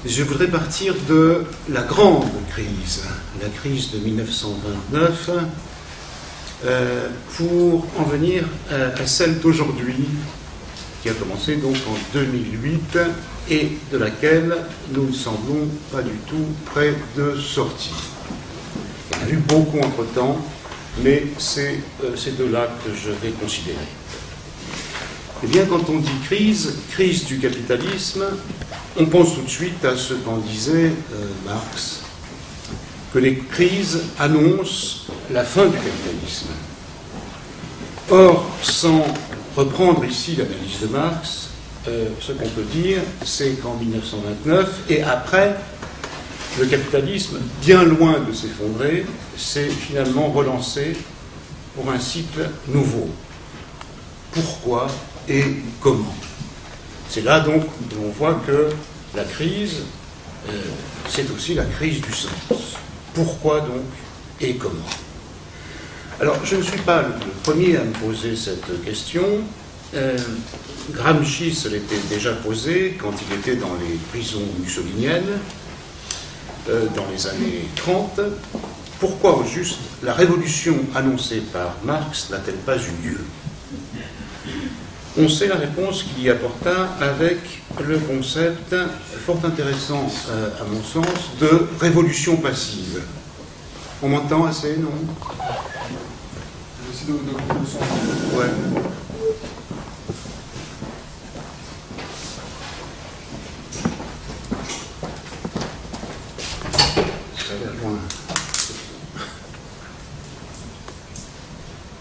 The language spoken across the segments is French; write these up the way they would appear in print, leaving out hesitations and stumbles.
Je voudrais partir de la grande crise, la crise de 1929, pour en venir à celle d'aujourd'hui, qui a commencé donc en 2008 et de laquelle nous ne semblons pas du tout près de sortir. Il y en a eu beaucoup entre-temps, mais c'est ces deux-là que je vais considérer. Eh bien, quand on dit crise, crise du capitalisme, on pense tout de suite à ce qu'en disait Marx, que les crises annoncent la fin du capitalisme. Or, sans reprendre ici l'analyse de Marx, ce qu'on peut dire, c'est qu'en 1929 et après, le capitalisme, bien loin de s'effondrer, s'est finalement relancé pour un cycle nouveau. Pourquoi et comment? C'est là donc où on voit que la crise, c'est aussi la crise du sens. Pourquoi donc et comment? Alors, je ne suis pas le premier à me poser cette question. Gramsci se l'était déjà posé quand il était dans les prisons mussoliniennes, dans les années 30. Pourquoi, au juste, la révolution annoncée par Marx n'a-t-elle pas eu lieu? On sait la réponse qu'il y apporta avec le concept fort intéressant, à mon sens, de révolution passive. On m'entend assez, non? Ouais.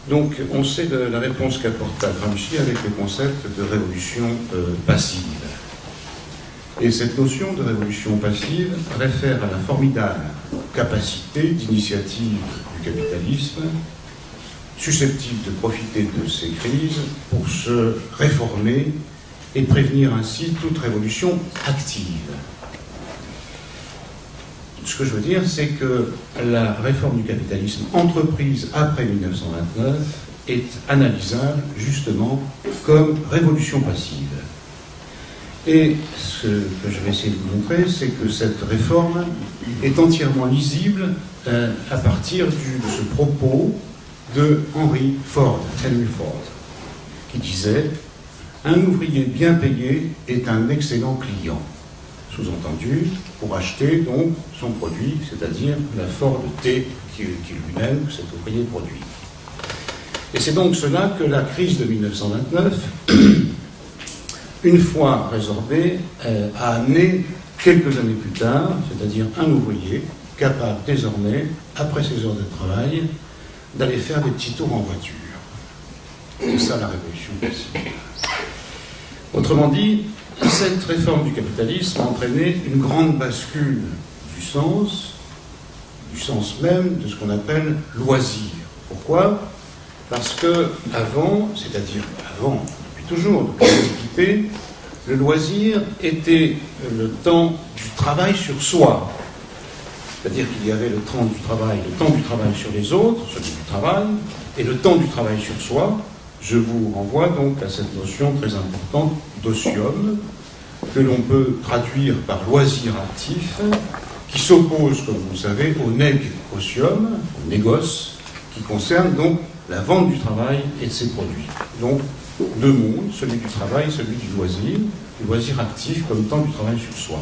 Donc, on sait de la réponse qu'apporta Gramsci avec le concept de révolution passive. Et cette notion de révolution passive réfère à la formidable capacité d'initiative du capitalisme, susceptible de profiter de ces crises pour se réformer et prévenir ainsi toute révolution active. Ce que je veux dire, c'est que la réforme du capitalisme entreprise après 1929 est analysable justement comme révolution passive. Et ce que je vais essayer de vous montrer, c'est que cette réforme est entièrement lisible à partir de ce propos de Henry Ford, qui disait « Un ouvrier bien payé est un excellent client ». Sous-entendu, pour acheter donc son produit, c'est-à-dire la Ford T qui lui-même, cet ouvrier, produit. Et c'est donc cela que la crise de 1929, une fois résorbée, a amené quelques années plus tard, c'est-à-dire un ouvrier capable désormais, après ses heures de travail, d'aller faire des petits tours en voiture. C'est ça la révolution passive. Autrement dit, cette réforme du capitalisme a entraîné une grande bascule du sens même de ce qu'on appelle loisir. Pourquoi? Parce que avant, c'est-à-dire avant, depuis toujours, depuis l'Antiquité, le loisir était le temps du travail sur soi. C'est-à-dire qu'il y avait le temps du travail sur les autres, celui du travail, et le temps du travail sur soi. Je vous renvoie donc à cette notion très importante d'osium, que l'on peut traduire par loisir actif, qui s'oppose, comme vous le savez, au négocium, au négoce, qui concerne donc la vente du travail et de ses produits. Donc, deux mondes, celui du travail, celui du loisir actif comme temps du travail sur soi.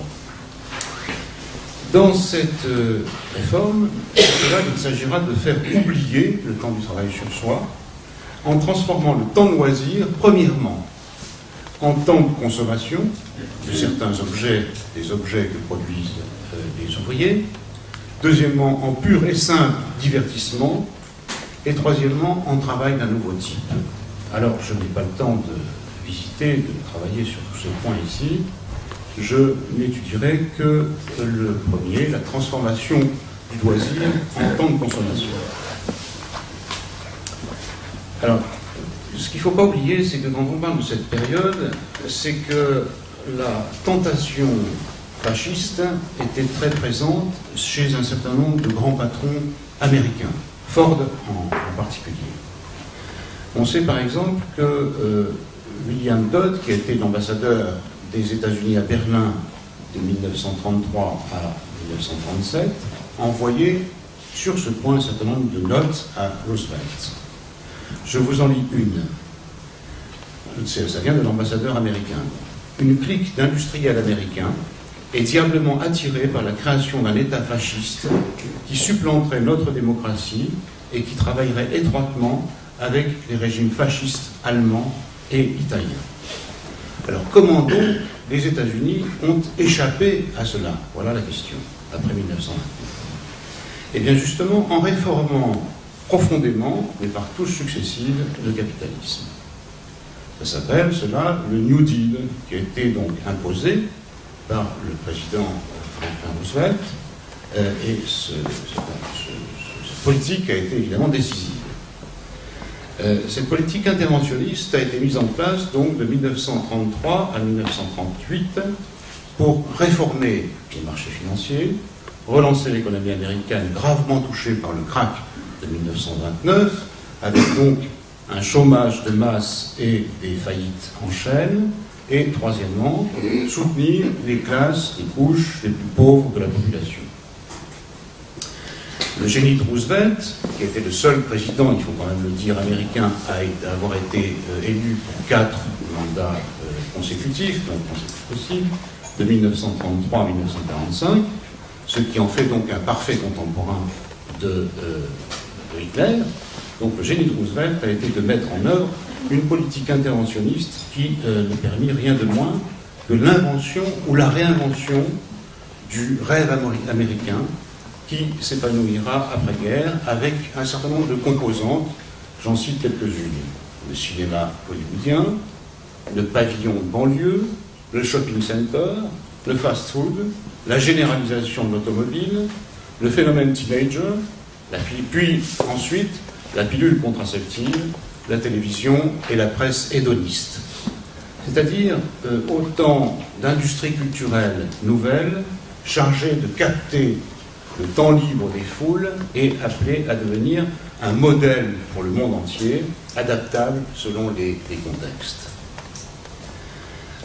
Dans cette réforme, il s'agira de faire oublier le temps du travail sur soi, en transformant le temps de loisir, premièrement, en temps de consommation de certains objets, des objets que produisent les ouvriers, deuxièmement, en pur et simple divertissement, et troisièmement, en travail d'un nouveau type. Alors, je n'ai pas le temps de visiter, de travailler sur tous ces points ici. Je n'étudierai que le premier, la transformation du loisir en temps de consommation. Alors, ce qu'il ne faut pas oublier, c'est que quand on parle de cette période, c'est que la tentation fasciste était très présente chez un certain nombre de grands patrons américains, Ford en particulier. On sait par exemple que William Dodd, qui a été l'ambassadeur des États-Unis à Berlin de 1933 à 1937 envoyait sur ce point un certain nombre de notes à Roosevelt. Je vous en lis une. Ça vient de l'ambassadeur américain. Une clique d'industriels américains est diablement attirée par la création d'un État fasciste qui supplanterait notre démocratie et qui travaillerait étroitement avec les régimes fascistes allemands et italiens. Alors comment donc les États-Unis ont échappé à cela? Voilà la question, après 1929. Eh bien justement, en réformant profondément, mais par touches successives, le capitalisme. Ça s'appelle cela le New Deal, qui a été donc imposé par le président Franklin Roosevelt, et cette politique a été évidemment décisive. Cette politique interventionniste a été mise en place donc de 1933 à 1938 pour réformer les marchés financiers, relancer l'économie américaine gravement touchée par le krach de 1929, avec donc un chômage de masse et des faillites en chaîne, et troisièmement, soutenir les classes, les couches les plus pauvres de la population. Le génie de Roosevelt, qui était le seul président, il faut quand même le dire, américain, à avoir été élu pour 4 mandats consécutifs, donc possibles, de 1933 à 1945, ce qui en fait donc un parfait contemporain de Hitler. Donc le génie de Roosevelt a été de mettre en œuvre une politique interventionniste qui ne permit rien de moins que l'invention ou la réinvention du rêve américain qui s'épanouira après-guerre avec un certain nombre de composantes, j'en cite quelques-unes. Le cinéma hollywoodien, le pavillon de banlieue, le shopping center, le fast-food, la généralisation de l'automobile, le phénomène teenager, puis ensuite la pilule contraceptive, la télévision et la presse hédoniste. C'est-à-dire autant d'industries culturelles nouvelles chargées de capter le temps libre des foules et appelées à devenir un modèle pour le monde entier, adaptable selon les contextes.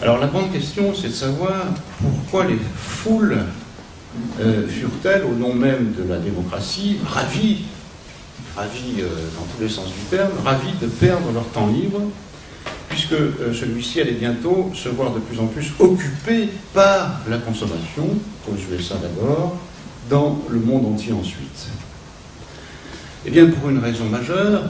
Alors la grande question, c'est de savoir pourquoi les foules furent-elles, au nom même de la démocratie, ravies dans tous les sens du terme, ravis de perdre leur temps libre, puisque celui-ci allait bientôt se voir de plus en plus occupé par la consommation, aux USA d'abord, dans le monde entier ensuite. Eh bien, pour une raison majeure,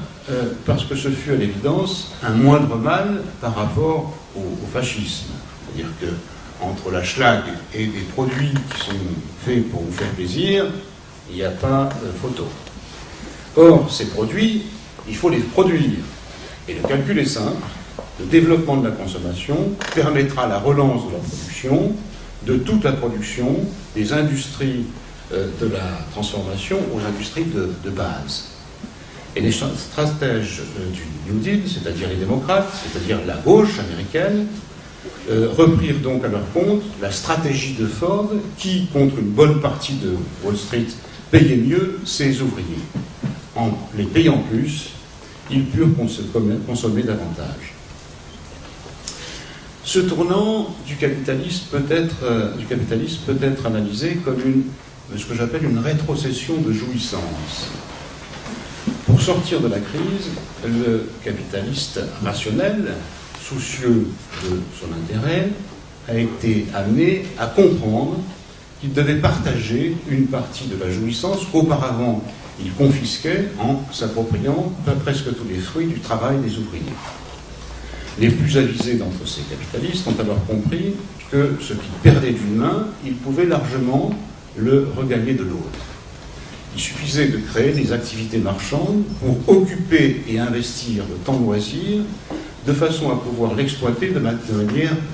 parce que ce fut à l'évidence un moindre mal par rapport au fascisme. C'est-à-dire que entre la schlag et des produits qui sont faits pour vous faire plaisir, il n'y a pas photo. Or, ces produits, il faut les produire. Et le calcul est simple. Le développement de la consommation permettra la relance de la production, de toute la production, des industries de la transformation aux industries de base. Et les stratèges du New Deal, c'est-à-dire les démocrates, c'est-à-dire la gauche américaine, reprirent donc à leur compte la stratégie de Ford qui, contre une bonne partie de Wall Street, payait mieux ses ouvriers. En les payant plus, ils purent consommer davantage. Ce tournant du capitalisme peut être analysé comme ce que j'appelle une rétrocession de jouissance. Pour sortir de la crise, le capitaliste rationnel, soucieux de son intérêt, a été amené à comprendre qu'il devait partager une partie de la jouissance qu'auparavant il confisquait en s'appropriant presque tous les fruits du travail des ouvriers. Les plus avisés d'entre ces capitalistes ont alors compris que ce qu'ils perdaient d'une main, ils pouvaient largement le regagner de l'autre. Il suffisait de créer des activités marchandes pour occuper et investir le temps loisir de façon à pouvoir l'exploiter de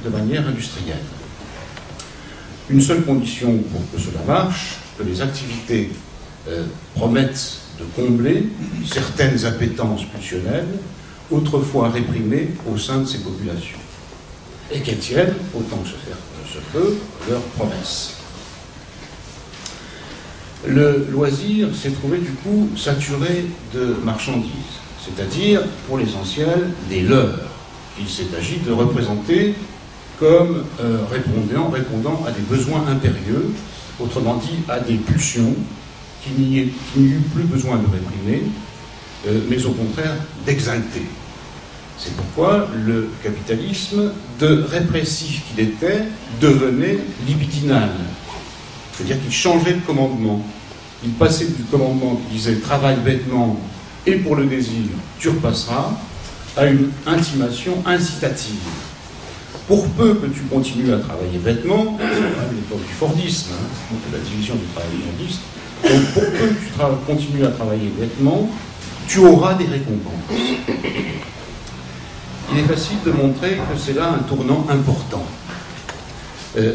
manière industrielle. Une seule condition pour que cela marche, que les activités promettent de combler certaines appétences pulsionnelles autrefois réprimées au sein de ces populations, et qu'elles tiennent, autant que se peut, leurs promesses. Le loisir s'est trouvé du coup saturé de marchandises, c'est-à-dire, pour l'essentiel, des leurres, qu'il s'est agi de représenter comme répondant à des besoins impérieux, autrement dit à des pulsions qu'il n'y eut plus besoin de réprimer, mais au contraire d'exalter. C'est pourquoi le capitalisme, de répressif qu'il était, devenait libidinal. C'est-à-dire qu'il changeait de commandement. Il passait du commandement qui disait « travaille bêtement et pour le désir, tu repasseras » à une intimation incitative. Pour peu que tu continues à travailler bêtement, c'est à l'époque du Fordisme, la division du travail fordiste, donc pour peu que tu continues à travailler bêtement, tu auras des récompenses. Il est facile de montrer que c'est là un tournant important.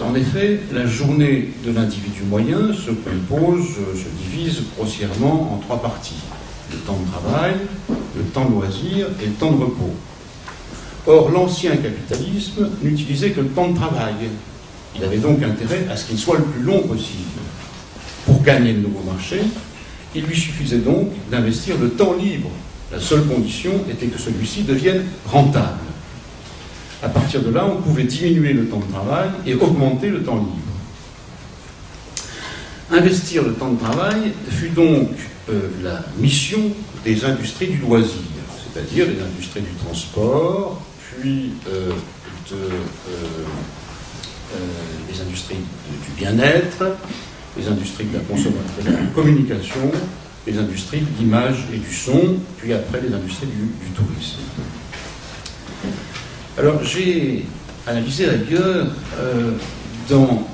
En effet, la journée de l'individu moyen se divise grossièrement en 3 parties. Le temps de travail, le temps de loisir et le temps de repos. Or, l'ancien capitalisme n'utilisait que le temps de travail. Il avait donc intérêt à ce qu'il soit le plus long possible. Pour gagner de nouveaux marchés, il lui suffisait donc d'investir le temps libre. La seule condition était que celui-ci devienne rentable. À partir de là, on pouvait diminuer le temps de travail et augmenter le temps libre. Investir le temps de travail fut donc la mission des industries du loisir, c'est-à-dire les industries du transport, puis les industries du bien-être, les industries de la consommation, de la communication, les industries de l'image et du son, puis après les industries du tourisme. Alors j'ai analysé ailleurs dans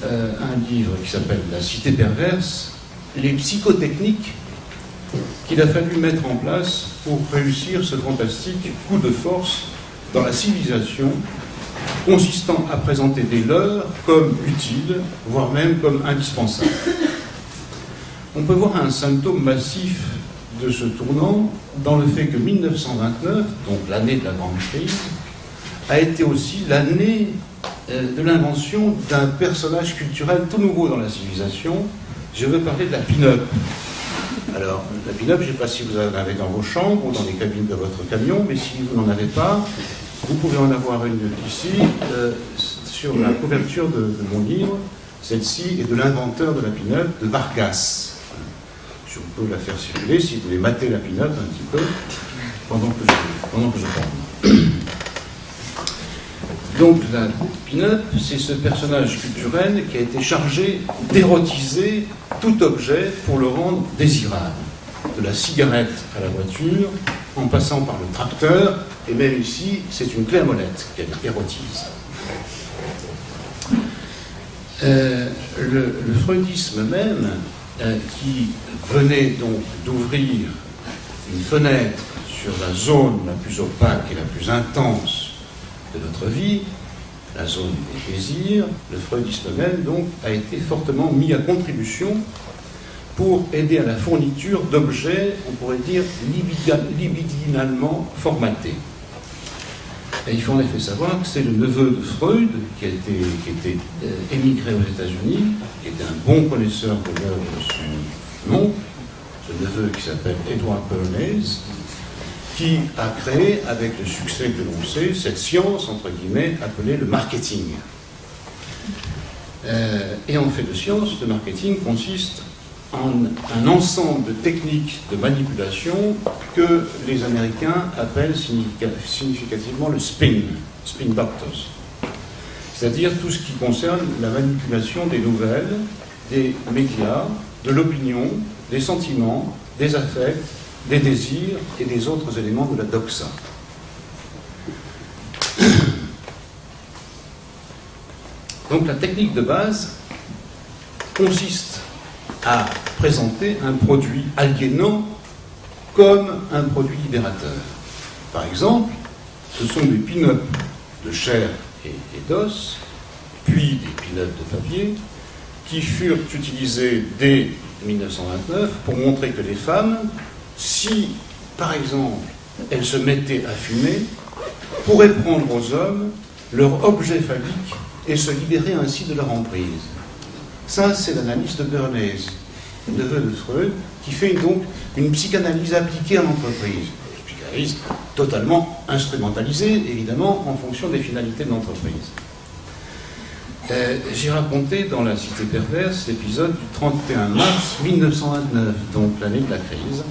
un livre qui s'appelle « La cité perverse », les psychotechniques qu'il a fallu mettre en place pour réussir ce fantastique coup de force dans la civilisation, consistant à présenter des leurres comme utiles, voire même comme indispensables. On peut voir un symptôme massif de ce tournant dans le fait que 1929, donc l'année de la Grande Crise, a été aussi l'année de l'invention d'un personnage culturel tout nouveau dans la civilisation. Je veux parler de la pin-up. Alors, la pin-up, je ne sais pas si vous en avez dans vos chambres ou dans les cabines de votre camion, mais si vous n'en avez pas, vous pouvez en avoir une ici, sur la couverture de mon livre. Celle-ci est de l'inventeur de la pin-up, de Vargas. Je peux la faire circuler si vous voulez mater la pin-up un petit peu pendant que je parle. Donc la pin-up, c'est ce personnage culturel qui a été chargé d'érotiser tout objet pour le rendre désirable. De la cigarette à la voiture, en passant par le tracteur, et même ici, c'est une clé à molette qu'elle érotise. Le freudisme même, qui venait donc d'ouvrir une fenêtre sur la zone la plus opaque et la plus intense de notre vie, la zone des désirs, le freudisme même donc a été fortement mis à contribution pour aider à la fourniture d'objets, on pourrait dire, libidinalement formatés. Et il faut en effet savoir que c'est le neveu de Freud, qui était émigré aux États-Unis, qui était un bon connaisseur de l'œuvre de son oncle, ce neveu qui s'appelle Edward Bernays, qui a créé, avec le succès que l'on sait, cette science, entre guillemets, appelée le marketing. Et en fait de science, le marketing consiste en un ensemble de techniques de manipulation que les Américains appellent significativement le spin doctors. C'est-à-dire tout ce qui concerne la manipulation des nouvelles, des médias, de l'opinion, des sentiments, des affects, des désirs et des autres éléments de la doxa. Donc la technique de base consiste à présenter un produit aliénant comme un produit libérateur. Par exemple, ce sont des pin-up de chair et d'os, puis des pin-up de papier, qui furent utilisés dès 1929 pour montrer que les femmes, si, par exemple, elles se mettaient à fumer, pourraient prendre aux hommes leur objet phallique et se libérer ainsi de leur emprise. Ça, c'est l'analyse de Bernays, le neveu de Freud, qui fait donc une psychanalyse appliquée à l'entreprise. syndicalisme totalement instrumentalisé, évidemment, en fonction des finalités de l'entreprise. J'ai raconté dans La Cité perverse l'épisode du 31 mars 1929, donc l'année de la crise.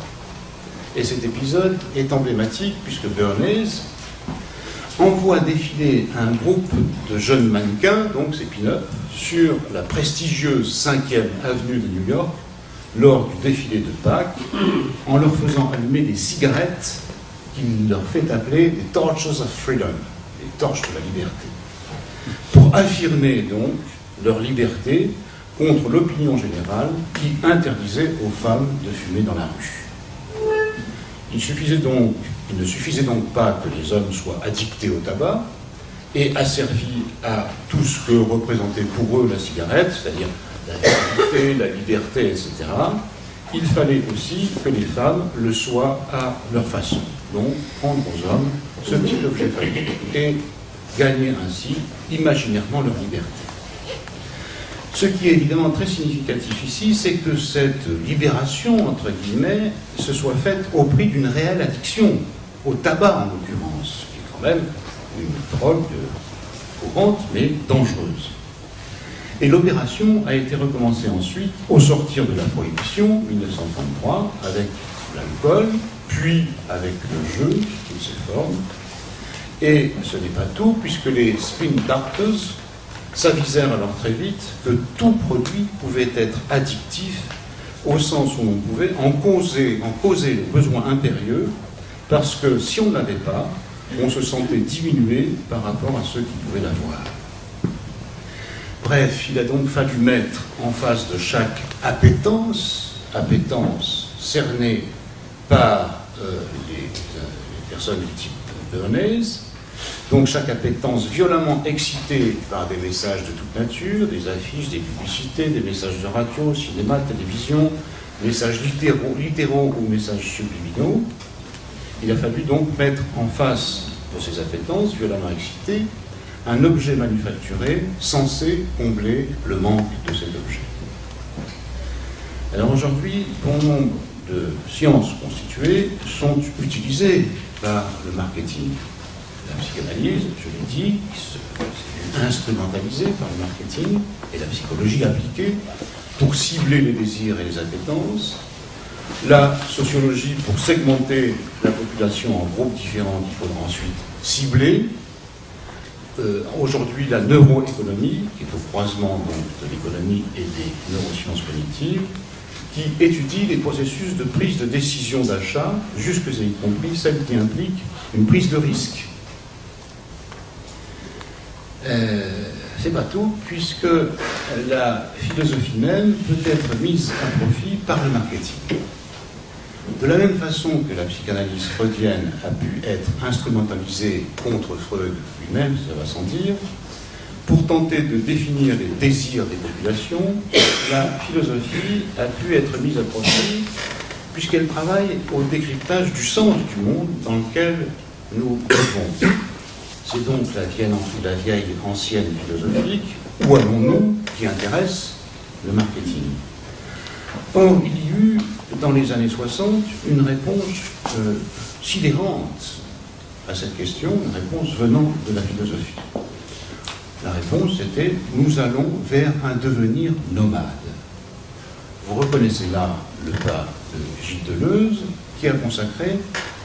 Et cet épisode est emblématique puisque Bernays envoie défiler un groupe de jeunes mannequins, donc ces pin-up, sur la prestigieuse 5e avenue de New York lors du défilé de Pâques, en leur faisant allumer des cigarettes qu'il leur fait appeler des Torches of Freedom, les torches de la liberté, pour affirmer donc leur liberté contre l'opinion générale qui interdisait aux femmes de fumer dans la rue. Il ne suffisait donc pas que les hommes soient addictés au tabac et asservis à tout ce que représentait pour eux la cigarette, c'est-à-dire la vérité, la liberté, etc. Il fallait aussi que les femmes le soient à leur façon, donc prendre aux hommes ce petit objet fabriqué et gagner ainsi imaginairement leur liberté. Ce qui est évidemment très significatif ici, c'est que cette libération, entre guillemets, se soit faite au prix d'une réelle addiction, au tabac en l'occurrence, qui est quand même une drogue courante mais dangereuse. Et l'opération a été recommencée ensuite au sortir de la Prohibition, 1933, avec l'alcool, puis avec le jeu, sous toutes ses formes. Et ce n'est pas tout, puisque les spin doctors s'avisèrent alors très vite que tout produit pouvait être addictif au sens où l'on pouvait en causer le besoin impérieux, parce que si on ne l'avait pas, on se sentait diminué par rapport à ceux qui pouvaient l'avoir. Bref, il a donc fallu mettre en face de chaque appétence cernée par les personnes du type Bernays, donc chaque appétence violemment excitée par des messages de toute nature, des affiches, des publicités, des messages de radio, cinéma, télévision, messages littéraux ou messages subliminaux. Il a fallu donc mettre en face de ces appétences violemment excitées un objet manufacturé censé combler le manque de cet objet. Alors aujourd'hui, bon nombre de sciences constituées sont utilisées par le marketing. La psychanalyse, je l'ai dit, c'est instrumentalisée par le marketing et la psychologie appliquée pour cibler les désirs et les appétences. La sociologie pour segmenter la population en groupes différents qu'il faudra ensuite cibler. Aujourd'hui, la neuroéconomie, qui est au croisement donc, de l'économie et des neurosciences cognitives, qui étudie les processus de prise de décision d'achat, jusque et y compris celles qui impliquent une prise de risque. C'est pas tout, puisque la philosophie même peut être mise à profit par le marketing. De la même façon que la psychanalyse freudienne a pu être instrumentalisée contre Freud lui-même, ça va sans dire, pour tenter de définir les désirs des populations, la philosophie a pu être mise à profit puisqu'elle travaille au décryptage du sens du monde dans lequel nous vivons. C'est donc la vieille ancienne philosophique, où allons-nous, qui intéresse le marketing. Or, il y eut, dans les années 60, une réponse sidérante à cette question, une réponse venant de la philosophie. La réponse était « nous allons vers un devenir nomade ». Vous reconnaissez là le cas de Gilles Deleuze, qui a consacré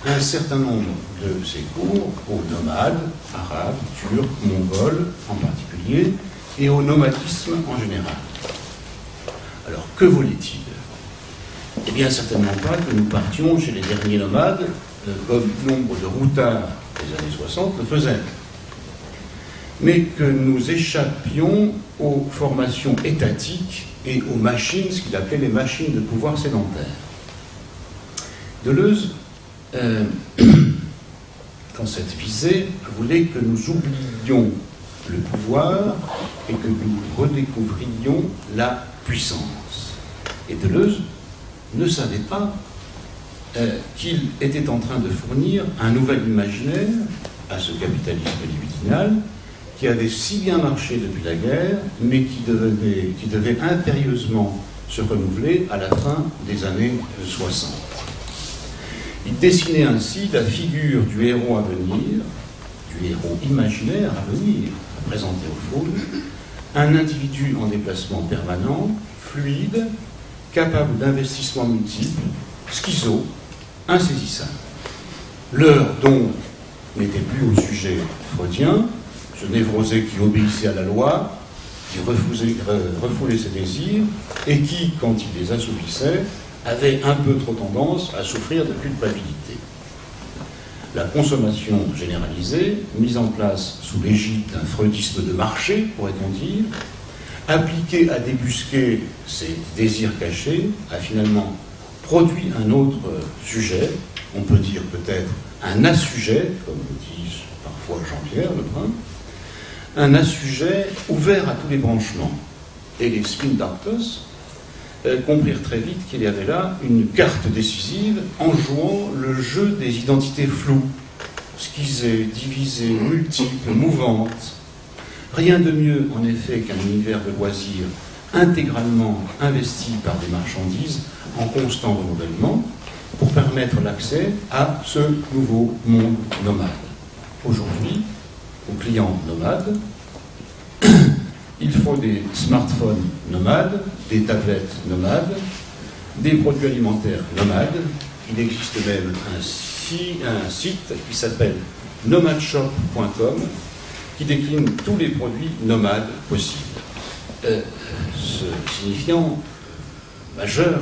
un certain nombre de ses cours aux nomades, arabes, turcs, mongols en particulier, et au nomadisme en général. Alors, que voulait-il? Eh bien, certainement pas que nous partions chez les derniers nomades, comme nombre de routards des années 60 le faisaient, mais que nous échappions aux formations étatiques et aux machines, ce qu'il appelait les machines de pouvoir sédentaire. Deleuze, dans cette visée, voulait que nous oublions le pouvoir et que nous redécouvrions la puissance. Et Deleuze ne savait pas qu'il était en train de fournir un nouvel imaginaire à ce capitalisme libidinal qui avait si bien marché depuis la guerre, mais qui devait impérieusement se renouveler à la fin des années 60. Il dessinait ainsi la figure du héros à venir, du héros imaginaire à venir, présenté au foule, un individu en déplacement permanent, fluide, capable d'investissements multiples, schizo, insaisissable. L'heure, donc, n'était plus au sujet freudien, ce névrosé qui obéissait à la loi, qui refoulait ses désirs, et qui, quand il les assouvissait, avait un peu trop tendance à souffrir de culpabilité. La consommation généralisée, mise en place sous l'égide d'un freudisme de marché, pourrait-on dire, appliquée à débusquer ses désirs cachés, a finalement produit un autre sujet, on peut dire peut-être un assujet, comme le disent parfois Jean-Pierre Lebrun, un assujet ouvert à tous les branchements. Et les spin doctors comprirent très vite qu'il y avait là une carte décisive en jouant le jeu des identités floues, schizées, divisées, multiples, mouvantes. Rien de mieux, en effet, qu'un univers de loisirs intégralement investi par des marchandises en constant renouvellement pour permettre l'accès à ce nouveau monde nomade. Aujourd'hui, aux clients nomades, il faut des smartphones nomades, des tablettes nomades, des produits alimentaires nomades. Il existe même un site qui s'appelle nomadshop.com qui décline tous les produits nomades possibles. Ce signifiant majeur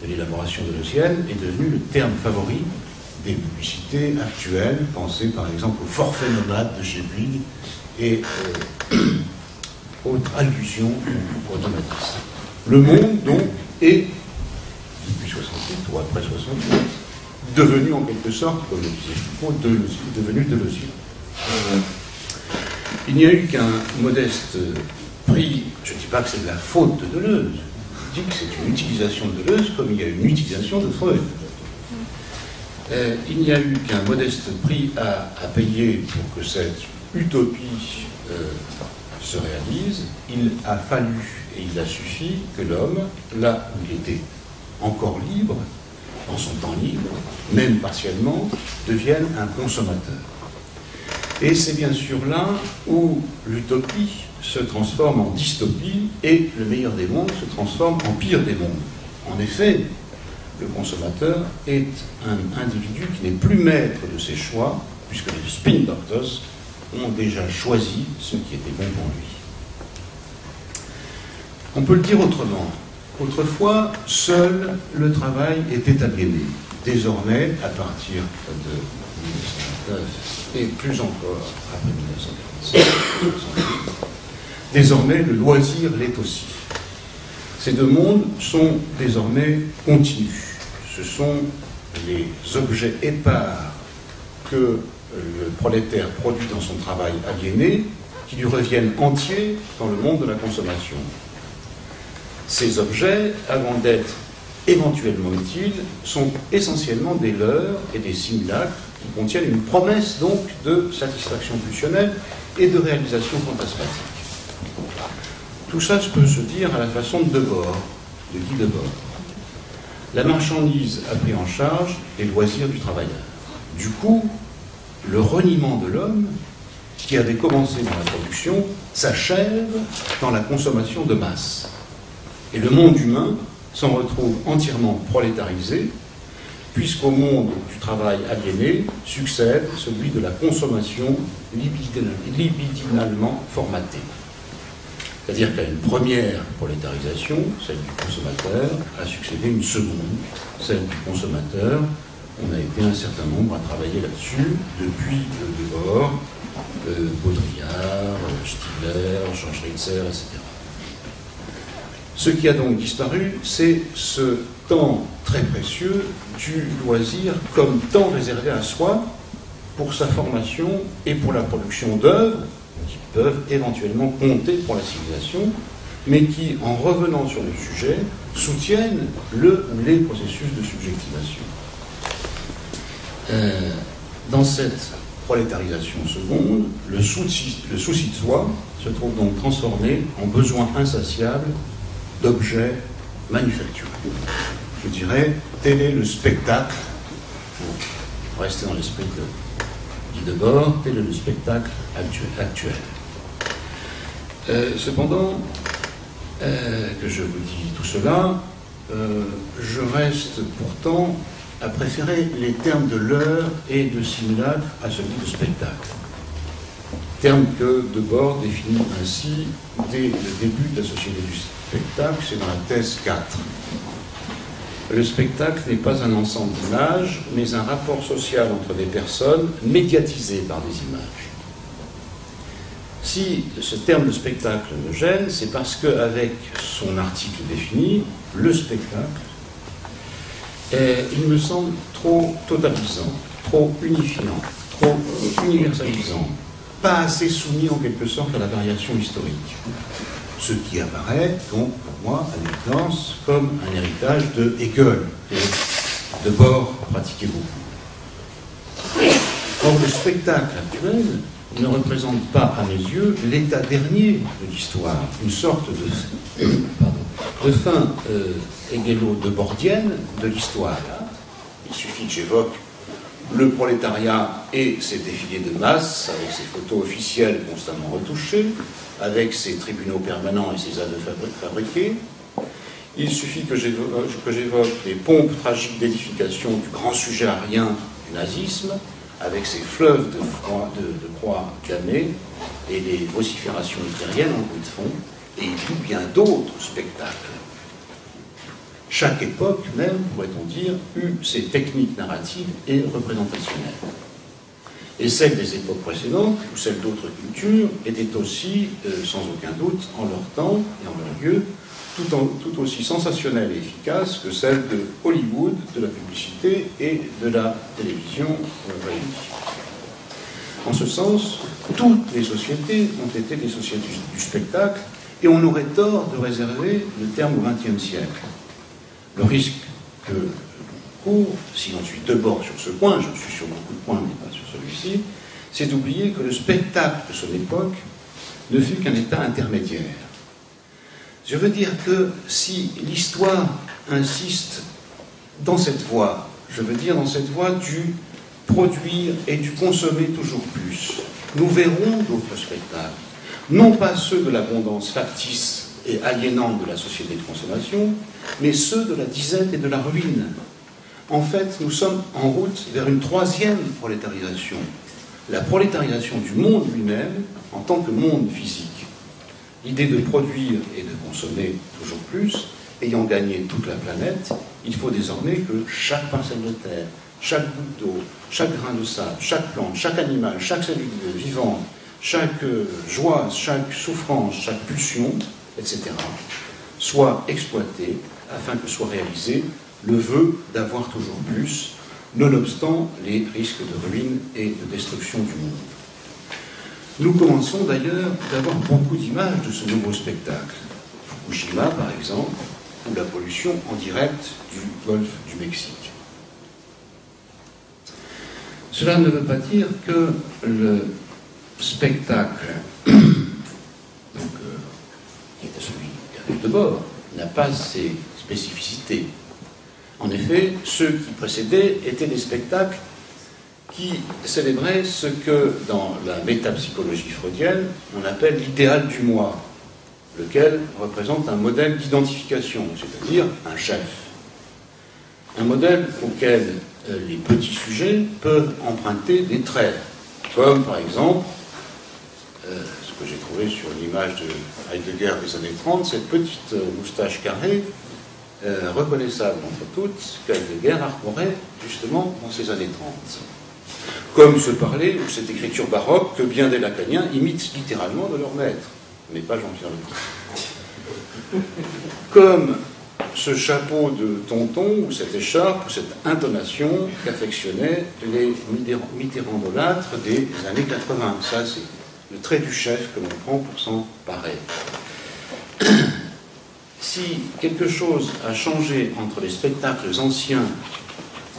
de l'élaboration de l'OCN est devenu le terme favori des publicités actuelles. Pensez par exemple au forfait nomade de chez Bouygues et autre allusion au nomadisme. Le monde, donc, est, depuis 68 ou après 68, devenu en quelque sorte, comme le disait Foucault, devenu Deleuze. Il n'y a eu qu'un modeste prix, je ne dis pas que c'est de la faute de Deleuze, je dis que c'est une utilisation de Deleuze comme il y a une utilisation de Freud. Il n'y a eu qu'un modeste prix à payer pour que cette utopie se réalise. Il a fallu et il a suffi que l'homme, là où il était encore libre, dans son temps libre, même partiellement, devienne un consommateur. Et c'est bien sûr là où l'utopie se transforme en dystopie et le meilleur des mondes se transforme en pire des mondes. En effet, le consommateur est un individu qui n'est plus maître de ses choix, puisque les spin doctors ont déjà choisi ce qui était bon pour lui. On peut le dire autrement. Autrefois, seul le travail était aliéné. Désormais, à partir de 1909 et plus encore après 1945, désormais le loisir l'est aussi. Ces deux mondes sont désormais continus. Ce sont les objets épars que le prolétaire produit dans son travail aliéné qui lui reviennent entiers dans le monde de la consommation. Ces objets, avant d'être éventuellement utiles, sont essentiellement des leurres et des simulacres qui contiennent une promesse donc de satisfaction pulsionnelle et de réalisation fantasmatique. Tout ça peut se dire à la façon de Debord, de Guy Debord. La marchandise a pris en charge les loisirs du travailleur. Du coup, le reniement de l'homme, qui avait commencé dans la production, s'achève dans la consommation de masse. Et le monde humain s'en retrouve entièrement prolétarisé, puisqu'au monde du travail aliéné succède celui de la consommation libidinalement formatée. C'est-à-dire qu'à une première prolétarisation, celle du consommateur, a succédé une seconde, celle du consommateur. On a été un certain nombre à travailler là-dessus, depuis Debord, Baudrillard, Stigler, Georges Ritzer, etc. Ce qui a donc disparu, c'est ce temps très précieux du loisir comme temps réservé à soi pour sa formation et pour la production d'œuvres qui peuvent éventuellement compter pour la civilisation, mais qui, en revenant sur le sujet, soutiennent le ou les processus de subjectivation. Dans cette prolétarisation seconde, le souci de soi se trouve donc transformé en besoin insatiable d'objets manufacturés. Je dirais, tel est le spectacle rester dans l'esprit de Guy Debord, tel est le spectacle actuel. Cependant, que je vous dis tout cela, je reste pourtant à préférer les termes de l'heure et de simulacre à celui de spectacle. Terme que Debord définit ainsi dès le début de la Société du spectacle, c'est dans la thèse 4. Le spectacle n'est pas un ensemble d'images, mais un rapport social entre des personnes médiatisées par des images. Si ce terme de spectacle me gêne, c'est parce qu'avec son article défini, le spectacle, il me semble trop totalisant, trop unifiant, trop universalisant, pas assez soumis en quelque sorte à la variation historique. Ce qui apparaît donc pour moi à l'évidence comme un héritage de Hegel, que Debord pratiquait beaucoup. Or, le spectacle actuel ne représente pas, à mes yeux, l'état dernier de l'histoire, une sorte de fin hegélo-debordienne de l'histoire. Il suffit que j'évoque le prolétariat et ses défilés de masse, avec ses photos officielles constamment retouchées, avec ses tribunaux permanents et ses aveux fabriqués. Il suffit que j'évoque les pompes tragiques d'édification du grand sujet arien du nazisme, avec ses fleuves de croix gammées et les vociférations hitlériennes en bruit de fond, et il y a bien d'autres spectacles. Chaque époque, même, pourrait-on dire, eut ses techniques narratives et représentationnelles. Et celles des époques précédentes, ou celles d'autres cultures, étaient aussi, sans aucun doute, en leur temps et en leur lieu, tout aussi sensationnelles et efficaces que celles de Hollywood, de la publicité et de la télévision réunie. En ce sens, toutes les sociétés ont été des sociétés du spectacle, et on aurait tort de réserver le terme au XXe siècle. Le risque que je cours, si on suit Debord sur ce point, je suis sur beaucoup de points, mais pas sur celui-ci, c'est d'oublier que le spectacle de son époque ne fut qu'un état intermédiaire. Je veux dire que si l'histoire insiste dans cette voie, je veux dire dans cette voie du produire et du consommer toujours plus, nous verrons d'autres spectacles, non pas ceux de l'abondance factice et aliénante de la société de consommation, mais ceux de la disette et de la ruine. En fait, nous sommes en route vers une troisième prolétarisation, la prolétarisation du monde lui-même en tant que monde physique. L'idée de produire et de consommer toujours plus, ayant gagné toute la planète, il faut désormais que chaque parcelle de terre, chaque goutte d'eau, chaque grain de sable, chaque plante, chaque animal, chaque cellule vivante, chaque joie, chaque souffrance, chaque pulsion, etc., soit exploité afin que soit réalisé le vœu d'avoir toujours plus, nonobstant les risques de ruine et de destruction du monde. Nous commençons d'ailleurs d'avoir beaucoup d'images de ce nouveau spectacle. Fukushima, par exemple, ou la pollution en direct du golfe du Mexique. Cela ne veut pas dire que le spectacle, donc, qui était celui qu'avait Debord, n'a pas ses spécificités. En effet, ceux qui précédaient étaient des spectacles qui célébraient ce que, dans la métapsychologie freudienne, on appelle l'idéal du moi, lequel représente un modèle d'identification, c'est-à-dire un chef. Un modèle auquel les petits sujets peuvent emprunter des traits, comme par exemple, ce que j'ai trouvé sur l'image de Heidegger des années 30, cette petite moustache carrée, reconnaissable entre toutes, qu'Heidegger arborait justement dans ces années 30. Comme ce parler ou cette écriture baroque que bien des lacaniens imitent littéralement de leur maître, mais pas Jean-Pierre Le Gros. Comme ce chapeau de tonton, ou cette écharpe, ou cette intonation qu'affectionnaient les Mitterrandolâtres des années 80. Ça, c'est le trait du chef que l'on prend pour s'en parer. Si quelque chose a changé entre les spectacles anciens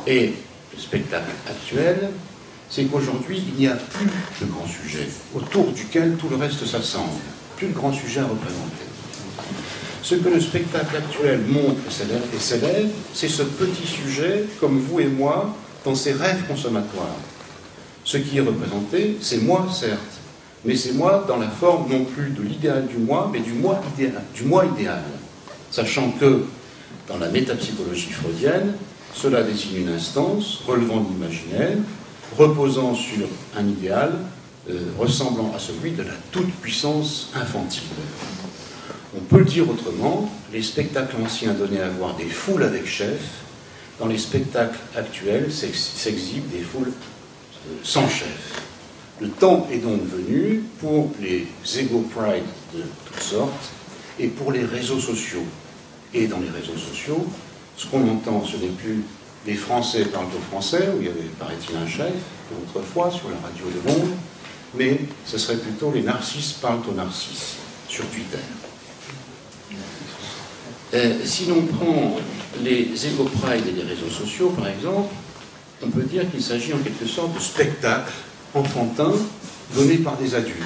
et le spectacle actuel, c'est qu'aujourd'hui, il n'y a plus de grand sujet, autour duquel tout le reste s'assemble. Plus de grand sujet à représenter. Ce que le spectacle actuel montre et célèbre, c'est ce petit sujet, comme vous et moi, dans ses rêves consommatoires. Ce qui est représenté, c'est moi, certes, mais c'est moi dans la forme non plus de l'idéal du moi, mais du moi idéal. Sachant que, dans la métapsychologie freudienne, cela désigne une instance relevant de l'imaginaire, reposant sur un idéal ressemblant à celui de la toute-puissance infantile. On peut le dire autrement, les spectacles anciens donnaient à voir des foules avec chef, dans les spectacles actuels s'exhibent des foules sans chef. Le temps est donc venu pour les ego pride de toutes sortes et pour les réseaux sociaux. Et dans les réseaux sociaux, ce qu'on entend, ce n'est plus les Français parlent aux Français, où il y avait, paraît-il, un chef, autrefois, sur la radio de Londres, mais ce serait plutôt les narcisses parlent aux narcisses, sur Twitter. Si l'on prend les ego pride et les réseaux sociaux, par exemple, on peut dire qu'il s'agit en quelque sorte de spectacles enfantins donnés par des adultes.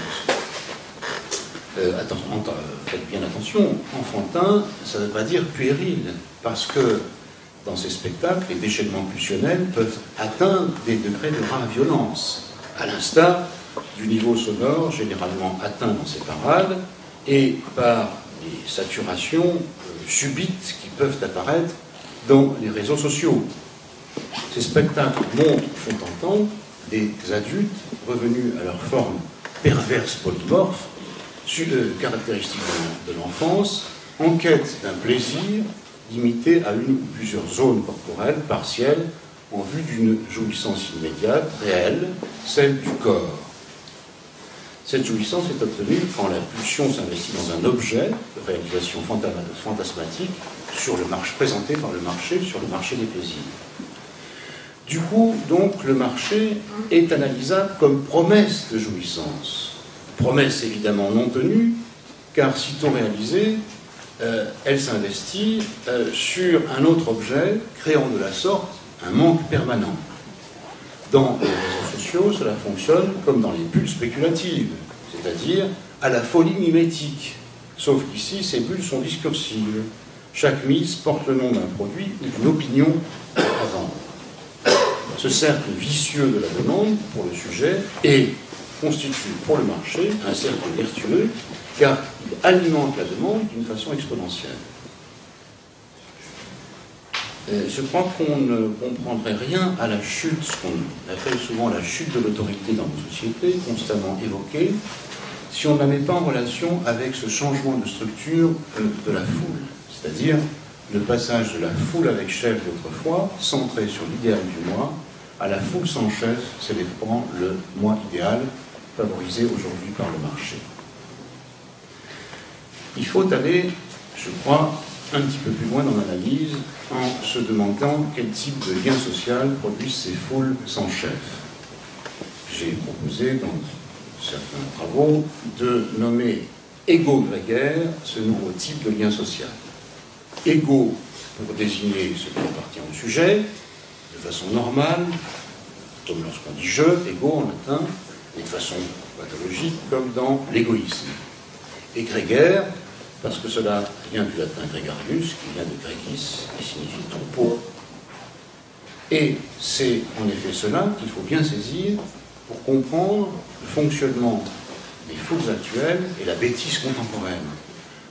Faites bien attention, enfantin, ça ne veut pas dire puéril, parce que dans ces spectacles, les déchaînements pulsionnels peuvent atteindre des degrés de rare violence, à l'instar du niveau sonore généralement atteint dans ces parades et par les saturations subites qui peuvent apparaître dans les réseaux sociaux. Ces spectacles font entendre des adultes revenus à leur forme perverse polymorphe, caractéristique de l'enfance, en quête d'un plaisir limité à une ou plusieurs zones corporelles partielles en vue d'une jouissance immédiate, réelle, celle du corps. Cette jouissance est obtenue quand la pulsion s'investit dans un objet de réalisation fantasmatique présenté par le marché sur le marché des plaisirs. Du coup, donc, le marché est analysable comme promesse de jouissance. Promesse évidemment non tenue, car sitôt réalisée, elle s'investit sur un autre objet, créant de la sorte un manque permanent. Dans les réseaux sociaux, cela fonctionne comme dans les bulles spéculatives, c'est-à-dire à la folie mimétique. Sauf qu'ici, ces bulles sont discursives. Chaque mise porte le nom d'un produit ou d'une opinion à vendre. Ce cercle vicieux de la demande pour le sujet et constitue pour le marché un cercle vertueux, car il alimente la demande d'une façon exponentielle. Je crois qu'on ne comprendrait rien à la chute, ce qu'on appelle souvent la chute de l'autorité dans nos sociétés, constamment évoquée, si on ne la met pas en relation avec ce changement de structure de la foule, c'est-à-dire le passage de la foule avec chef d'autrefois, centré sur l'idéal du moi, à la foule sans chef, célébrant le moi idéal, favorisé aujourd'hui par le marché. Il faut aller, je crois, un petit peu plus loin dans l'analyse en se demandant quel type de lien social produisent ces foules sans chef. J'ai proposé dans certains travaux de nommer égo-grégaire ce nouveau type de lien social. Égo pour désigner ce qui appartient au sujet, de façon normale, comme lorsqu'on dit je, égo en latin, et de façon pathologique, comme dans l'égoïsme. Et grégaire, parce que cela vient du latin gregarius, qui vient de gregis, qui signifie troupeau. Et c'est en effet cela qu'il faut bien saisir pour comprendre le fonctionnement des foules actuelles et la bêtise contemporaine.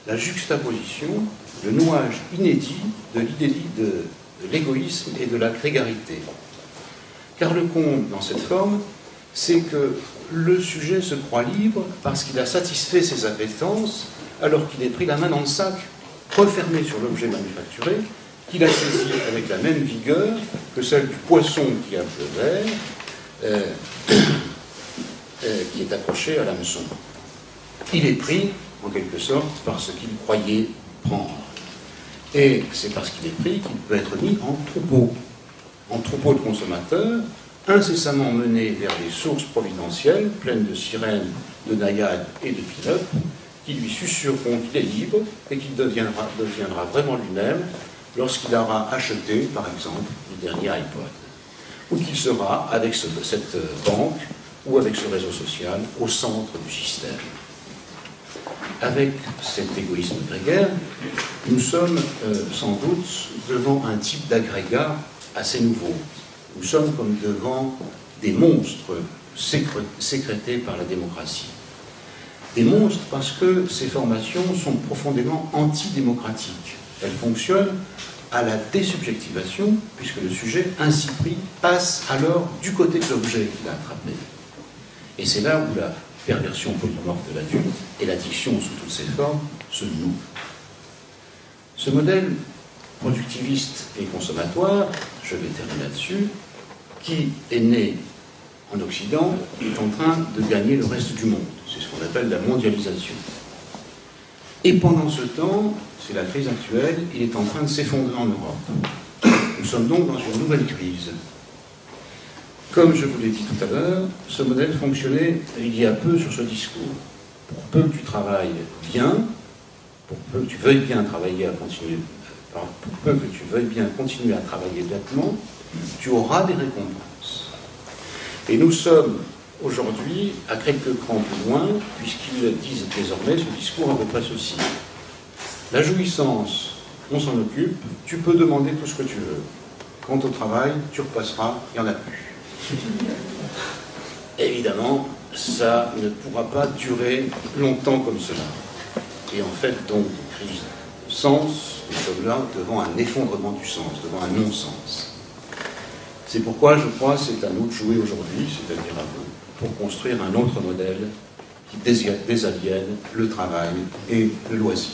La juxtaposition, le nouage inédit de l'égoïsme et de la grégarité. Car le comble dans cette forme, c'est que le sujet se croit libre parce qu'il a satisfait ses appétences alors qu'il est pris la main dans le sac, refermé sur l'objet manufacturé, qu'il a saisi avec la même vigueur que celle du poisson qui a le verre, qui est accroché à l'hameçon. Il est pris, en quelque sorte, par ce qu'il croyait prendre. Et c'est parce qu'il est pris qu'il peut être mis en troupeau de consommateurs, incessamment mené vers des sources providentielles, pleines de sirènes, de naïades et de pilotes, qui lui susurreront qu'il est libre et qu'il deviendra vraiment lui-même lorsqu'il aura acheté, par exemple, le dernier iPod. Ou qu'il sera, avec cette banque ou avec ce réseau social, au centre du système. Avec cet égoïsme grégaire, nous sommes sans doute devant un type d'agrégat assez nouveau. Nous sommes comme devant des monstres sécrétés par la démocratie. Des monstres parce que ces formations sont profondément antidémocratiques. Elles fonctionnent à la désubjectivation, puisque le sujet ainsi pris passe alors du côté de l'objet qu'il a attrapé. Et c'est là où la perversion polymorphe de l'adulte et l'addiction sous toutes ses formes se nouent. Ce modèle productiviste et consommatoire, je vais terminer là-dessus, qui est né en Occident, est en train de gagner le reste du monde. C'est ce qu'on appelle la mondialisation. Et pendant ce temps, c'est la crise actuelle, il est en train de s'effondrer en Europe. Nous sommes donc dans une nouvelle crise. Comme je vous l'ai dit tout à l'heure, ce modèle fonctionnait il y a peu sur ce discours. Pour peu que tu travailles bien, pour peu que tu veuilles bien travailler à continuer, pour peu que tu veuilles bien continuer à travailler bêtement, tu auras des récompenses. Et nous sommes aujourd'hui à quelques crans plus loin, puisqu'ils disent désormais ce discours à peu près ceci. La jouissance, on s'en occupe, tu peux demander tout ce que tu veux. Quant au travail, tu repasseras, il n'y en a plus. Évidemment, ça ne pourra pas durer longtemps comme cela. Et en fait, donc, une crise de sens, nous sommes là devant un effondrement du sens, devant un non-sens. C'est pourquoi, je crois, c'est à nous de jouer aujourd'hui, c'est-à-dire à vous, pour construire un autre modèle qui désaliène le travail et le loisir.